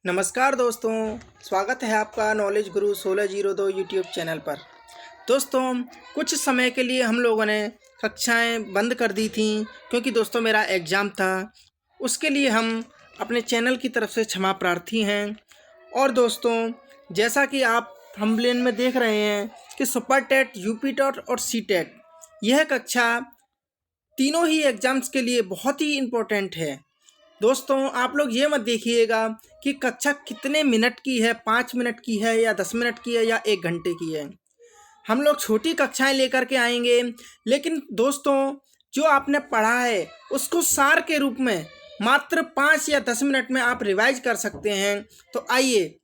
नमस्कार दोस्तों, स्वागत है आपका नॉलेज गुरु 1602 यूट्यूब चैनल पर। दोस्तों, कुछ समय के लिए हम लोगों ने कक्षाएं बंद कर दी थी क्योंकि दोस्तों मेरा एग्ज़ाम था। उसके लिए हम अपने चैनल की तरफ से क्षमा प्रार्थी हैं। और दोस्तों, जैसा कि आप थंबनेल में देख रहे हैं कि सुपर टेट, यूपी टेट और सी टेट यह कक्षा तीनों ही एग्ज़ाम्स के लिए बहुत ही इम्पोर्टेंट है। दोस्तों, आप लोग ये मत देखिएगा कि कक्षा कितने मिनट की है, 5 मिनट की है या 10 मिनट की है या 1 घंटे की है। हम लोग छोटी कक्षाएं लेकर के आएंगे, लेकिन दोस्तों जो आपने पढ़ा है उसको सार के रूप में मात्र 5 या 10 मिनट में आप रिवाइज कर सकते हैं। तो आइए,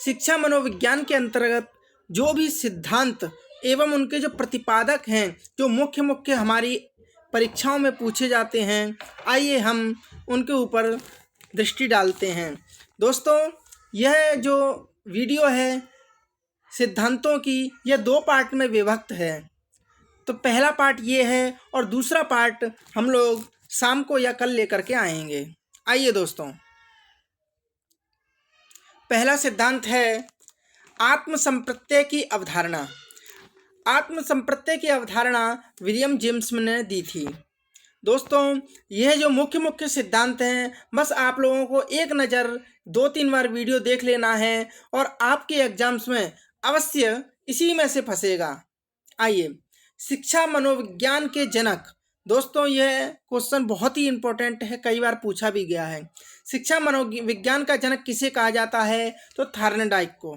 शिक्षा मनोविज्ञान के अंतर्गत जो भी सिद्धांत एवं उनके जो प्रतिपादक हैं, जो मुख्य मुख्य हमारी परीक्षाओं में पूछे जाते हैं, आइए हम उनके ऊपर दृष्टि डालते हैं। दोस्तों, यह जो वीडियो है सिद्धांतों की, यह 2 पार्ट में विभक्त है। तो पहला पार्ट ये है और दूसरा पार्ट हम लोग शाम को या कल लेकर के आएंगे। आइए दोस्तों, पहला सिद्धांत है आत्म संप्रत्यय की अवधारणा। आत्म संप्रत्यय की अवधारणा विलियम जेम्स ने दी थी। दोस्तों, यह जो मुख्य मुख्य सिद्धांत हैं, बस आप लोगों को एक नज़र 2-3 बार वीडियो देख लेना है और आपके एग्जाम्स में अवश्य इसी में से फंसेगा। आइए, शिक्षा मनोविज्ञान के जनक। दोस्तों, यह क्वेश्चन बहुत ही इम्पोर्टेंट है, कई बार पूछा भी गया है। शिक्षा मनोविज्ञान का जनक किसे कहा जाता है? तो थॉर्नडाइक को।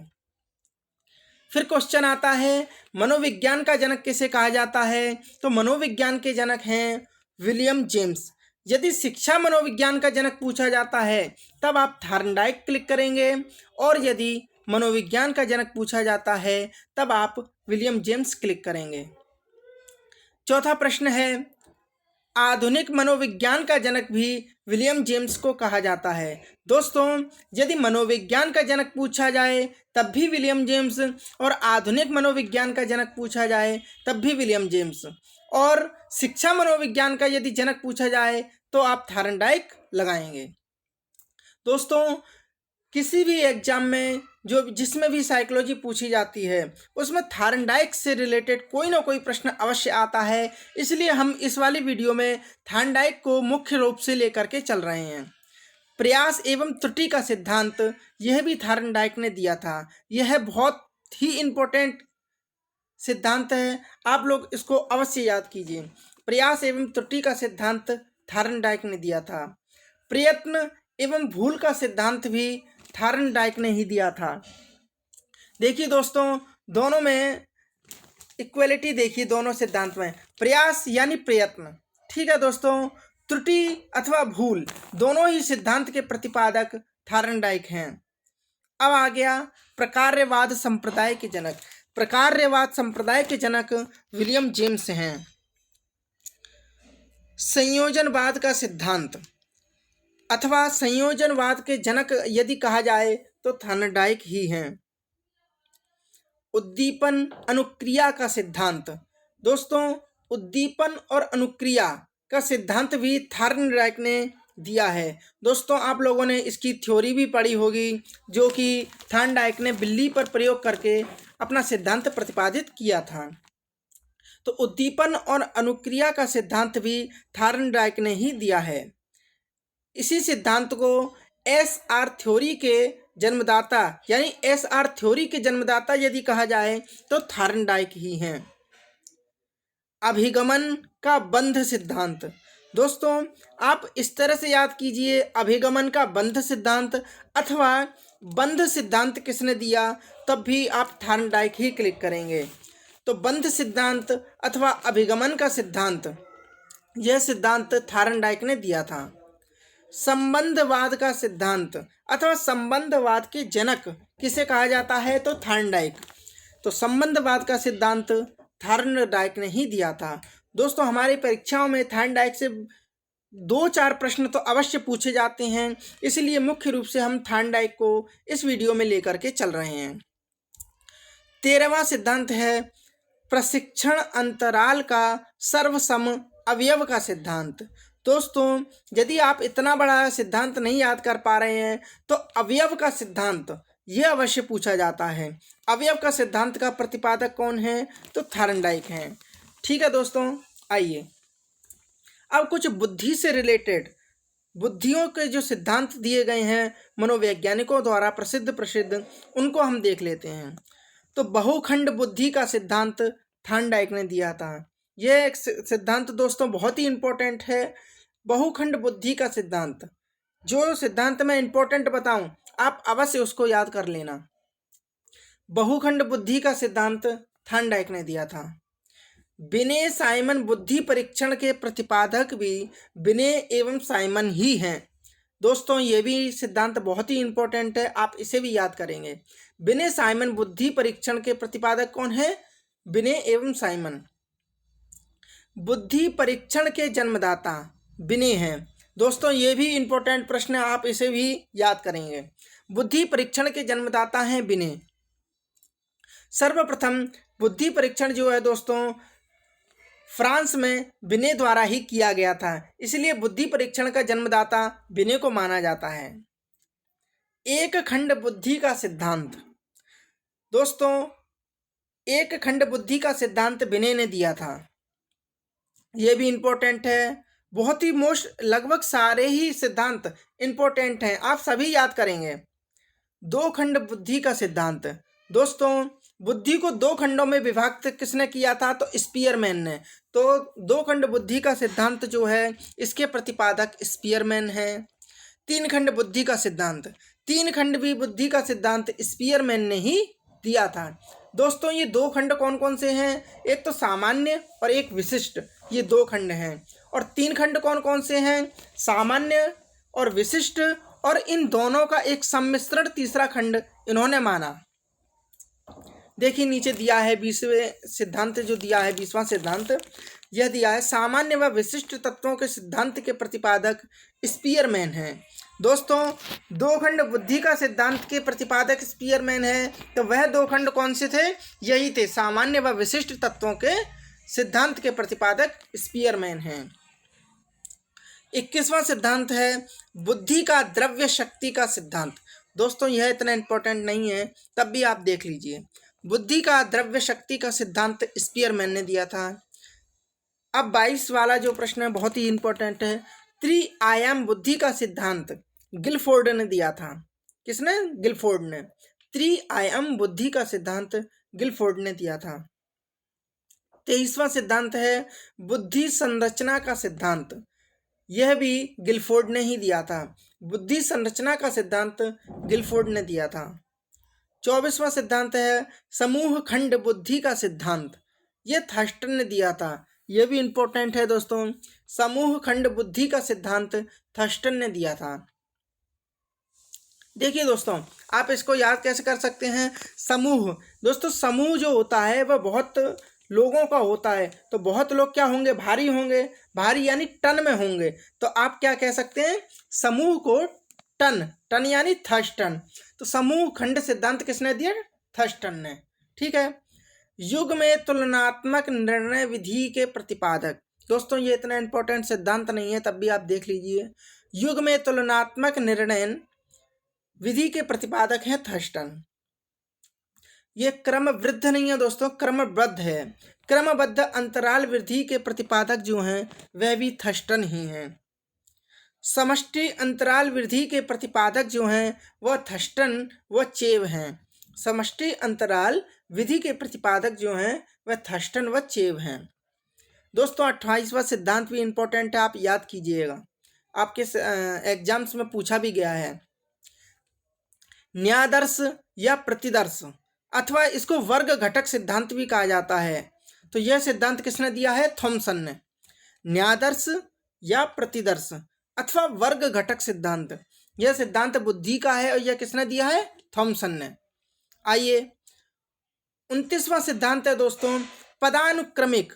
फिर क्वेश्चन आता है मनोविज्ञान का जनक किसे कहा जाता है? तो मनोविज्ञान के जनक हैं विलियम जेम्स। यदि शिक्षा मनोविज्ञान का जनक पूछा जाता है तब आप थॉर्नडाइक क्लिक करेंगे, और यदि मनोविज्ञान का जनक पूछा जाता है तब आप विलियम जेम्स क्लिक करेंगे। चौथा प्रश्न है आधुनिक मनोविज्ञान का जनक भी विलियम जेम्स को कहा जाता है। दोस्तों, यदि मनोविज्ञान का जनक पूछा जाए तब भी विलियम जेम्स, और आधुनिक मनोविज्ञान का जनक पूछा जाए तब भी विलियम जेम्स, और शिक्षा मनोविज्ञान का यदि जनक पूछा जाए तो आप थॉर्नडाइक लगाएंगे। दोस्तों, किसी भी एग्जाम में जिसमें भी साइकोलॉजी पूछी जाती है उसमें थॉर्नडाइक से रिलेटेड कोई ना कोई प्रश्न अवश्य आता है, इसलिए हम इस वाली वीडियो में थॉर्नडाइक को मुख्य रूप से लेकर के चल रहे हैं। प्रयास एवं त्रुटि का सिद्धांत, यह भी थॉर्नडाइक ने दिया था। यह बहुत ही इम्पोर्टेंट सिद्धांत है, आप लोग इसको अवश्य याद कीजिए। प्रयास एवं त्रुटि का सिद्धांत थॉर्नडाइक ने दिया था। प्रयत्न एवं भूल का सिद्धांत भी थॉर्नडाइक ने ही दिया था। देखिए दोस्तों, दोनों में इक्वलिटी देखिए, दोनों सिद्धांत में प्रयास यानी प्रयत्न, ठीक है दोस्तों। त्रुटि अथवा भूल, दोनों ही सिद्धांत के प्रतिपादक थॉर्नडाइक हैं। अब आ गया प्रकार्यवाद संप्रदाय के जनक। प्रकार्यवाद संप्रदाय के जनक विलियम जेम्स हैं। संयोजनवाद का सिद्धांत अथवा संयोजनवाद के जनक यदि कहा जाए तो थॉर्नडाइक ही हैं। उद्दीपन अनुक्रिया का सिद्धांत। दोस्तों, उद्दीपन और अनुक्रिया का सिद्धांत भी थॉर्नडाइक ने दिया है। दोस्तों, आप लोगों ने इसकी थ्योरी भी पढ़ी होगी, जो कि थॉर्नडाइक ने बिल्ली पर प्रयोग करके अपना सिद्धांत प्रतिपादित किया था। तो उद्दीपन और अनुक्रिया का सिद्धांत भी थॉर्नडाइक ने ही दिया है। इसी सिद्धांत को एसआर थ्योरी के जन्मदाता, यानी एसआर थ्योरी के जन्मदाता यदि कहा जाए तो थॉर्नडाइक ही हैं। अभिगमन का बंध सिद्धांत। दोस्तों, आप इस तरह से याद कीजिए, अभिगमन का बंध सिद्धांत अथवा बंध सिद्धांत किसने दिया, तब भी आप थॉर्नडाइक ही क्लिक करेंगे। तो बंध सिद्धांत अथवा अभिगमन का सिद्धांत, यह सिद्धांत थॉर्नडाइक ने दिया था। संबंधवाद का सिद्धांत अथवा संबंधवाद के जनक किसे कहा जाता है? तो थॉर्नडाइक। तो संबंधवाद का सिद्धांत थॉर्नडाइक ने ही दिया था। दोस्तों, हमारी परीक्षाओं में थॉर्नडाइक से 2-4 प्रश्न तो अवश्य पूछे जाते हैं, इसलिए मुख्य रूप से हम थॉर्नडाइक को इस वीडियो में लेकर के चल रहे हैं। 13वां सिद्धांत है प्रशिक्षण अंतराल का सर्वसम अवयव का सिद्धांत। दोस्तों यदि आप इतना बड़ा सिद्धांत नहीं याद कर पा रहे हैं तो अवयव का सिद्धांत यह अवश्य पूछा जाता है। अवयव का सिद्धांत का प्रतिपादक कौन है? तो थॉर्नडाइक हैं। ठीक है दोस्तों, आइए अब कुछ बुद्धि से रिलेटेड बुद्धियों के जो सिद्धांत दिए गए हैं मनोवैज्ञानिकों द्वारा प्रसिद्ध उनको हम देख लेते हैं। तो बहुखंड बुद्धि का सिद्धांत थॉर्नडाइक ने दिया था। यह एक सिद्धांत दोस्तों बहुत ही इंपॉर्टेंट है। बहुखंड बुद्धि का सिद्धांत, जो सिद्धांत मैं इंपॉर्टेंट बताऊं आप अवश्य उसको याद कर लेना। बहुखंड बुद्धि का सिद्धांत थॉर्नडाइक ने दिया था। बिने साइमन बुद्धि परीक्षण के प्रतिपादक भी बिने एवं साइमन ही हैं। दोस्तों ये भी सिद्धांत बहुत ही इंपॉर्टेंट है, आप इसे भी याद करेंगे। बिने साइमन बुद्धि परीक्षण के प्रतिपादक कौन है? बिने एवं साइमन। बुद्धि परीक्षण के जन्मदाता बिने हैं। दोस्तों ये भी इंपॉर्टेंट प्रश्न है, आप इसे भी याद करेंगे। बुद्धि परीक्षण के जन्मदाता हैं बिने। सर्वप्रथम बुद्धि परीक्षण जो है दोस्तों फ्रांस में बिने द्वारा ही किया गया था, इसलिए बुद्धि परीक्षण का जन्मदाता बिने को माना जाता है। एक खंड बुद्धि का सिद्धांत, दोस्तों एक खंड बुद्धि का सिद्धांत बिने ने दिया था। यह भी इंपॉर्टेंट है, बहुत ही लगभग सारे ही सिद्धांत इंपॉर्टेंट हैं, आप सभी याद करेंगे। दो खंड बुद्धि का सिद्धांत, दोस्तों बुद्धि को दो खंडों में विभाजित किसने किया था? तो स्पीयरमैन ने। तो दो खंड बुद्धि का सिद्धांत जो है इसके प्रतिपादक स्पीयरमैन है। तीन खंड बुद्धि का सिद्धांत, तीन खंड भी बुद्धि का सिद्धांत स्पीयरमैन ने ही दिया था। दोस्तों ये दो खंड कौन कौन से हैं? एक तो सामान्य और एक विशिष्ट, ये दो खंड हैं। और तीन खंड कौन कौन से हैं? सामान्य और विशिष्ट, और इन दोनों का एक सम्मिश्रण तीसरा खंड इन्होंने माना। देखिए नीचे दिया है 20वें सिद्धांत जो दिया है, 20वां सिद्धांत यह दिया है सामान्य व विशिष्ट तत्वों के सिद्धांत के प्रतिपादक स्पीयरमैन हैं। दोस्तों दो खंड बुद्धि का सिद्धांत के प्रतिपादक स्पीयरमैन है, तो वह दो खंड कौन से थे? यही थे, सामान्य व विशिष्ट तत्वों के सिद्धांत के प्रतिपादक स्पीयरमैन हैं। 21वां सिद्धांत है बुद्धि का द्रव्य शक्ति का सिद्धांत। दोस्तों यह इतना इंपॉर्टेंट नहीं है, तब भी आप देख लीजिए। बुद्धि का द्रव्य शक्ति का सिद्धांत स्पीयरमैन ने दिया था। अब 22 वाला जो प्रश्न है बहुत ही इंपॉर्टेंट है। त्रिआयाम बुद्धि का सिद्धांत गिलफोर्ड ने दिया था। किसने? गिलफोर्ड ने। त्रिआयाम बुद्धि का सिद्धांत गिलफोर्ड ने दिया था। 23वां सिद्धांत है बुद्धि संरचना का सिद्धांत, यह भी गिलफोर्ड ने ही दिया था। बुद्धि संरचना का सिद्धांत गिलफोर्ड ने दिया था। 24वां सिद्धांत है समूह खंड बुद्धि का सिद्धांत, यह थर्स्टन ने दिया था। यह भी इंपॉर्टेंट है दोस्तों, समूह खंड बुद्धि का सिद्धांत थर्स्टन ने दिया था। देखिए दोस्तों आप इसको याद कैसे कर सकते हैं? समूह, दोस्तों समूह जो होता है वह बहुत लोगों का होता है, तो बहुत लोग क्या होंगे? भारी होंगे, भारी यानी टन में होंगे, तो आप क्या कह सकते हैं? समूह को टन, टन यानी थर्स्टन। तो समूह खंड सिद्धांत किसने दिया? थर्स्टन ने। ठीक है। युग में तुलनात्मक निर्णय विधि के प्रतिपादक, दोस्तों ये इतना इंपॉर्टेंट सिद्धांत नहीं है, तब भी आप देख लीजिए। युग में तुलनात्मक निर्णय विधि के प्रतिपादक है थर्स्टन। ये क्रमवृद्ध नहीं है दोस्तों, क्रमबद्ध है। क्रमबद्ध अंतराल वृद्धि के प्रतिपादक जो हैं वह भी थर्स्टन ही हैं। समष्टि अंतराल वृद्धि के प्रतिपादक जो हैं वह थर्स्टन व चेव हैं। समष्टि अंतराल विधि के प्रतिपादक जो हैं वह थर्स्टन व चेव हैं। दोस्तों 28वां सिद्धांत भी इंपॉर्टेंट है, आप याद कीजिएगा, आपके एग्जाम्स में पूछा भी गया है। न्यायादर्श या प्रतिदर्श अथवा इसको वर्ग घटक सिद्धांत भी कहा जाता है, तो यह सिद्धांत किसने दिया है? थॉमसन ने। न्यायादर्श या प्रतिदर्श अथवा वर्ग घटक सिद्धांत, यह सिद्धांत बुद्धि का है और यह किसने दिया है? थॉमसन ने। आइए 29वां सिद्धांत है दोस्तों पदानुक्रमिक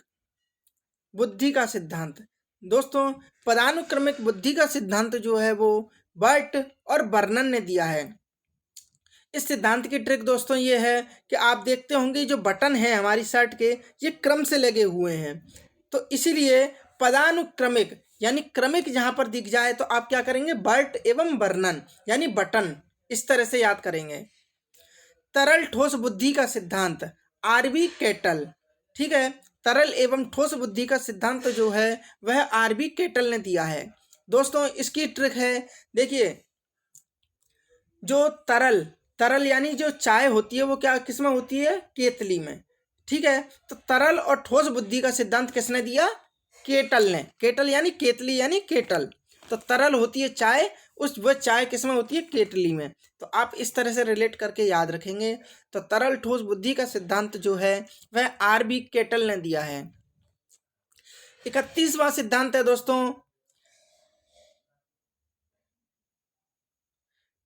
बुद्धि का सिद्धांत। दोस्तों पदानुक्रमिक बुद्धि का सिद्धांत जो है वो बर्ट और बर्नन ने दिया है। इस सिद्धांत की ट्रिक दोस्तों ये है कि आप देखते होंगे जो बटन है हमारी शर्ट के ये क्रम से लगे हुए हैं, तो इसीलिए पदानुक्रमिक यानी क्रमिक जहाँ पर दिख जाए तो आप क्या करेंगे, बर्ट एवं वर्णन यानी बटन, इस तरह से याद करेंगे। तरल ठोस बुद्धि का सिद्धांत आरबी केटल, ठीक है, तरल एवं ठोस बुद्धि का सिद्धांत जो है वह आरबी केटल ने दिया है। दोस्तों इसकी ट्रिक है, देखिए जो तरल तरल यानी जो चाय होती है वो क्या किस में होती है, केतली में, ठीक है। तो तरल और ठोस बुद्धि का सिद्धांत किसने दिया, केटल ने। केटल यानी केतली यानी केटल। तो तरल होती है चाय, वह चाय किस में होती है, केतली में। तो आप इस तरह से रिलेट करके याद रखेंगे। तो तरल ठोस बुद्धि का सिद्धांत जो है वह आरबी केटल ने दिया है। 31वां सिद्धांत है दोस्तों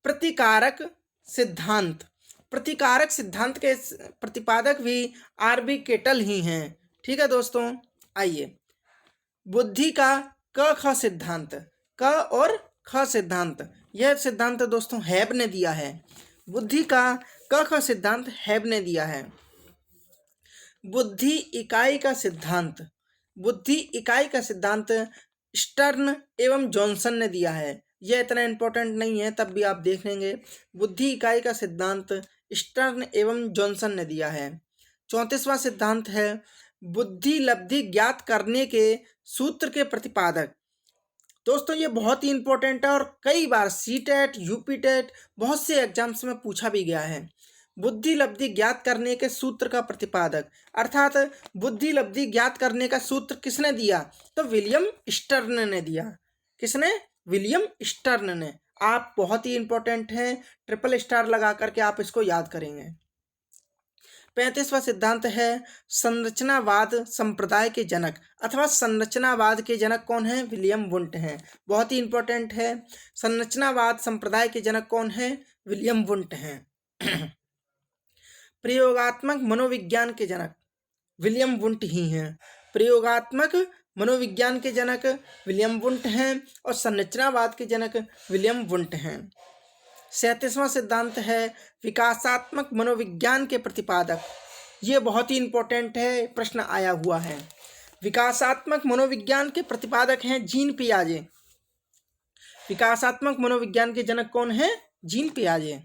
प्रतिकारक सिद्धांत। प्रतिकारक सिद्धांत के प्रतिपादक भी आरबी केटल ही हैं, ठीक है दोस्तों। आइए, बुद्धि का क ख सिद्धांत, क और ख सिद्धांत, यह सिद्धांत दोस्तों हैब ने दिया है। बुद्धि का क ख सिद्धांत हैब ने दिया है। बुद्धि इकाई का सिद्धांत, बुद्धि इकाई का सिद्धांत स्टर्न एवं जॉनसन ने दिया है। यह इतना इंपॉर्टेंट नहीं है, तब भी आप देख लेंगे। बुद्धि इकाई का सिद्धांत स्टर्न एवं जॉनसन ने दिया है। 34वां सिद्धांत है बुद्धि लब्धि ज्ञात करने के सूत्र के प्रतिपादक। दोस्तों ये बहुत ही इंपॉर्टेंट है और कई बार सीटेट यूपीटेट बहुत से एग्जाम्स में पूछा भी गया है। बुद्धि लब्धि ज्ञात करने के सूत्र का प्रतिपादक, अर्थात बुद्धि लब्धि ज्ञात करने का सूत्र किसने दिया, तो विलियम स्टर्न ने दिया। किसने, विलियम स्टर्न ने। आप बहुत ही इंपॉर्टेंट है, ट्रिपल स्टार लगा करके आप इसको याद करेंगे। 35वां सिद्धांत है संरचनावाद संप्रदाय के जनक, अथवा संरचनावाद के जनक कौन है, विलियम वुंट हैं। बहुत ही इंपॉर्टेंट है, संरचनावाद संप्रदाय के जनक कौन है, विलियम वुंट हैं। प्रयोगात्मक मनोविज्ञान के जनक विलियम वुंट ही हैं। प्रयोगात्मक मनोविज्ञान के जनक विलियम वुंट हैं और संरचनावाद के जनक विलियम वुंट हैं। 37वां सिद्धांत है विकासात्मक मनोविज्ञान के प्रतिपादक। ये बहुत ही इंपॉर्टेंट है, प्रश्न आया हुआ है। विकासात्मक मनोविज्ञान के प्रतिपादक हैं जीन पियाजे। विकासात्मक मनोविज्ञान के जनक कौन है, जीन पियाजे।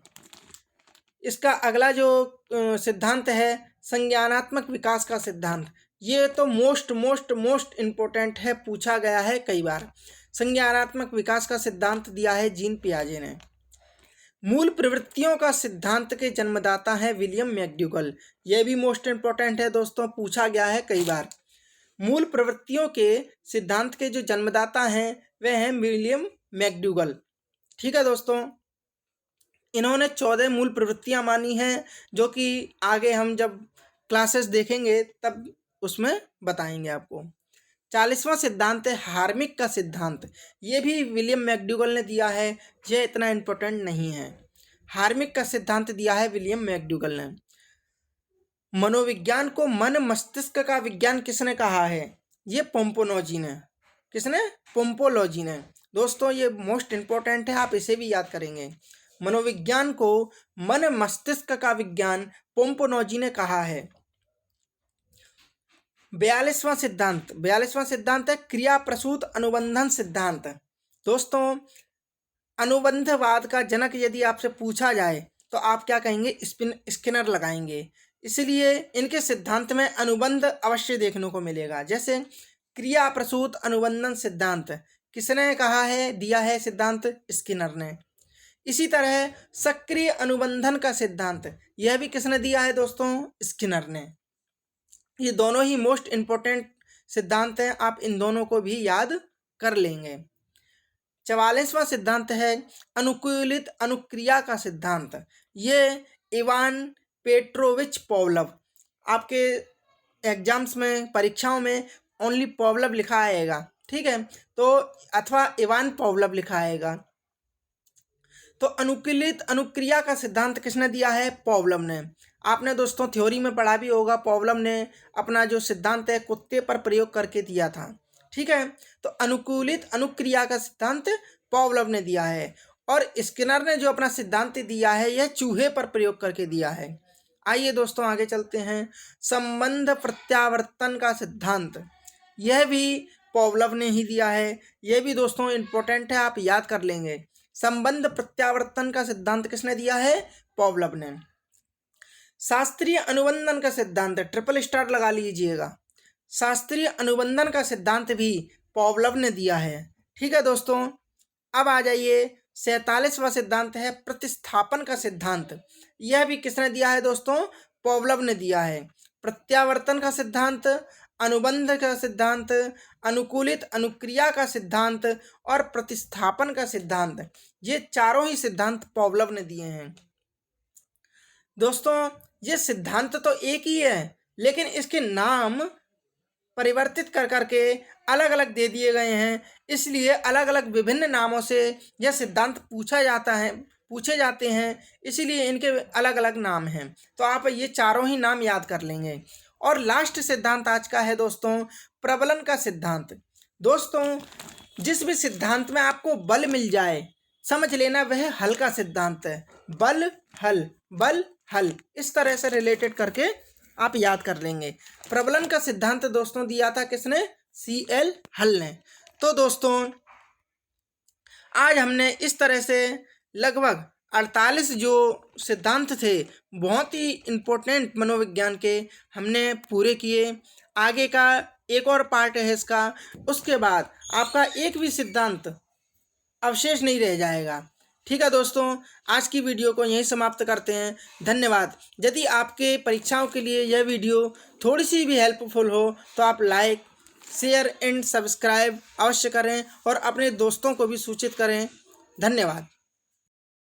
इसका अगला जो सिद्धांत है संज्ञानात्मक विकास का सिद्धांत। ये तो मोस्ट इम्पोर्टेंट है, पूछा गया है कई बार। संज्ञानात्मक विकास का सिद्धांत दिया है जीन पियाजे ने। मूल प्रवृत्तियों का सिद्धांत के जन्मदाता है विलियम मैकडूगल। यह भी मोस्ट इम्पोर्टेंट है दोस्तों, पूछा गया है कई बार। मूल प्रवृत्तियों के सिद्धांत के जो जन्मदाता हैं वह हैं विलियम मैकडूगल, ठीक है दोस्तों। इन्होंने 14 मूल प्रवृत्तियां मानी हैं, जो कि आगे हम जब क्लासेस देखेंगे तब उसमें बताएंगे आपको। 40वां सिद्धांत है हार्मिक का सिद्धांत। ये भी विलियम मैकडूगल ने दिया है, यह इतना इम्पोर्टेंट नहीं है। हार्मिक का सिद्धांत दिया है विलियम मैकडूगल ने। मनोविज्ञान को मन मस्तिष्क का विज्ञान किसने कहा है, ये पोम्पोलॉजी ने। किसने, पोम्पोलॉजी ने। दोस्तों ये मोस्ट इम्पोर्टेंट है, आप इसे भी याद करेंगे। मनोविज्ञान को मन मस्तिष्क का विज्ञान पोम्पोलॉजी ने कहा है। 42वां सिद्धांत है क्रिया प्रसूत अनुबंधन सिद्धांत। दोस्तों अनुबंधवाद का जनक यदि आपसे पूछा जाए तो आप क्या कहेंगे, स्किनर लगाएंगे। इसलिए इनके सिद्धांत में अनुबंध अवश्य देखने को मिलेगा। जैसे क्रिया प्रसूत अनुबंधन सिद्धांत किसने कहा है, दिया है सिद्धांत, स्किनर ने। इसी तरह सक्रिय अनुबंधन का सिद्धांत, यह भी किसने दिया है दोस्तों, स्किनर ने। ये दोनों ही मोस्ट इम्पोर्टेंट सिद्धांत हैं, आप इन दोनों को भी याद कर लेंगे। 44वां सिद्धांत है अनुकूलित अनुक्रिया का सिद्धांत। ये इवान पेट्रोविच पॉवलव, आपके एग्जाम्स में परीक्षाओं में ओनली पॉवलव लिखा आएगा, ठीक है, तो अथवा इवान पॉवलव लिखा आएगा। तो अनुकूलित अनुक्रिया का सिद्धांत किसने दिया है, पॉवलव ने। आपने दोस्तों थ्योरी में पढ़ा भी होगा, पॉवलव ने अपना जो सिद्धांत है कुत्ते पर प्रयोग करके दिया था, ठीक है। तो अनुकूलित अनुक्रिया का सिद्धांत पॉवलव ने दिया है और स्किनर ने जो अपना सिद्धांत दिया है यह चूहे पर प्रयोग करके दिया है। आइए दोस्तों आगे चलते हैं। संबंध प्रत्यावर्तन का सिद्धांत, यह भी पॉवलव ने ही दिया है। ये भी दोस्तों इंपॉर्टेंट है, आप याद कर लेंगे। संबंध प्रत्यावर्तन का सिद्धांत किसने दिया है? पॉवलव ने। शास्त्रीय अनुबंधन का सिद्धांत, ट्रिपल स्टार लगा लीजिएगा, शास्त्रीय अनुबंधन का सिद्धांत भी पॉवलव ने दिया है। ठीक है दोस्तों, अब आ जाइए 47वां सिद्धांत है प्रतिस्थापन का सिद्धांत। यह भी किसने दिया है दोस्तों? पॉवलव ने दिया है। प्रत्यावर्तन का सिद्धांत, अनुबंध का सिद्धांत, अनुकूलित अनुक्रिया का सिद्धांत और प्रतिस्थापन का सिद्धांत, ये चारों ही सिद्धांत पॉवलव ने दिए हैं। दोस्तों ये सिद्धांत तो एक ही है, लेकिन इसके नाम परिवर्तित कर करके अलग अलग दे दिए गए हैं, इसलिए अलग अलग विभिन्न नामों से यह सिद्धांत पूछे जाते हैं, इसीलिए इनके अलग अलग नाम हैं। तो आप ये चारों ही नाम याद कर लेंगे। और लास्ट सिद्धांत आज का है दोस्तों प्रबलन का सिद्धांत। दोस्तों जिस भी सिद्धांत में आपको बल मिल जाए, समझ लेना वह हल का सिद्धांत है। बल हल, इस तरह से रिलेटेड करके आप याद कर लेंगे। प्रबलन का सिद्धांत दोस्तों दिया था किसने? CL हल ने। तो दोस्तों आज हमने इस तरह से लगभग 48 जो सिद्धांत थे, बहुत ही इम्पोर्टेंट मनोविज्ञान के, हमने पूरे किए। आगे का एक और पार्ट है इसका, उसके बाद आपका एक भी सिद्धांत अवशेष नहीं रह जाएगा। ठीक है दोस्तों, आज की वीडियो को यहीं समाप्त करते हैं। धन्यवाद। यदि आपके परीक्षाओं के लिए यह वीडियो थोड़ी सी भी हेल्पफुल हो तो आप लाइक, शेयर एंड सब्सक्राइब अवश्य करें और अपने दोस्तों को भी सूचित करें। धन्यवाद।